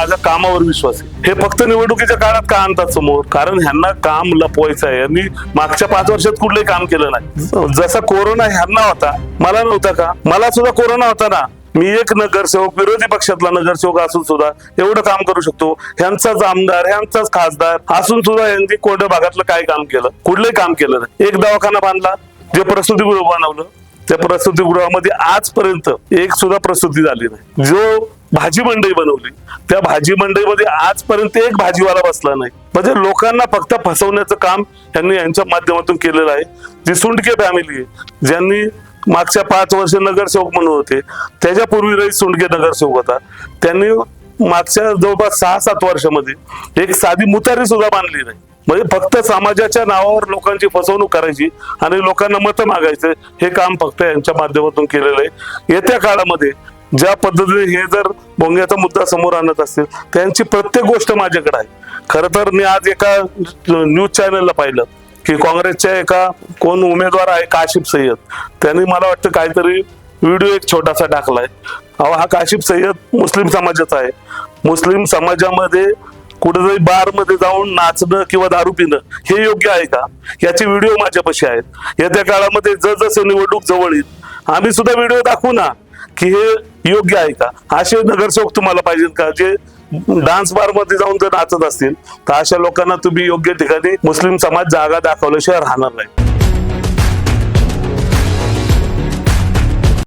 माझ्या कामावर विश्वास आहे. हे फक्त निवडणुकीच्या काळात का आणतात समोर? कारण ह्यांना काम लपवायचं आहे. यांनी मागच्या 5 वर्षात कुठलंही काम केलं नाही. जसा कोरोना ह्यांना होता, मला नव्हता का? मला सुद्धा कोरोना होता ना. मी एक नगरसेवक, विरोधी पक्षातला नगरसेवक असून सुद्धा एवढं काम करू शकतो. ह्यांचाच आमदार, ह्यांचाच खासदार असून सुद्धा यांनी कोरड्या भागातलं काय काम केलं? कुठलंही काम केलं नाही. एक दवाखाना बांधला, जे प्रसूतीगृह बनवलं, त्या प्रसूतीगृहामध्ये आजपर्यंत एक सुद्धा प्रसूती झाली नाही. जो भाजी मंडई बनवली, त्या भाजी मंडईमध्ये आजपर्यंत एक भाजीवाला बसला नाही. म्हणजे लोकांना फक्त फसवण्याचं काम यांनी यांच्या माध्यमातून केलेलं आहे. जी सुंडके फॅमिली आहे, ज्यांनी मागच्या 5 वर्ष नगरसेवक म्हणून होते, त्याच्यापूर्वी रईस सुंडके नगरसेवक होता, त्यांनी मागच्या जवळपास 6-7 वर्षामध्ये एक साधी मुतारी सुद्धा बांधली नाही. म्हणजे फक्त समाजाच्या नावावर लोकांची फसवणूक करायची आणि लोकांना मतं मागायचं, हे काम फक्त यांच्या माध्यमातून केलेलं आहे. येत्या काळामध्ये ज्या पद्धतीने हे जर भोंग्याचा मुद्दा समोर आणत असतील, त्यांची प्रत्येक गोष्ट माझ्याकडे आहे. खरं तर मी आज एका न्यूज चॅनलला पाहिलं की काँग्रेसच्या एका कोण उमेदवार आहे, काशिफ सय्यद, त्यांनी मला वाटतं काहीतरी व्हिडिओ एक छोटासा टाकलाय. हा काशिफ सय्यद मुस्लिम समाजाचा आहे. मुस्लिम समाजामध्ये कुठेतरी बार मध्ये जाऊन नाचणं किंवा दारू पिणं हे योग्य आहे का? याचे व्हिडिओ माझ्यापाशी आहेत. येत्या काळामध्ये जसं निवडणूक जवळ येईल, आम्ही सुद्धा व्हिडिओ दाखवू ना की हे योग्य आहे का. असे नगरसेवक तुम्हाला पाहिजेत का, जे डान्स बार मध्ये जाऊन जर नाचत असतील, तर अशा लोकांना तुम्ही योग्य ठिकाणी मुस्लिम समाज जागा दाखवल्याशिवाय राहणार नाही.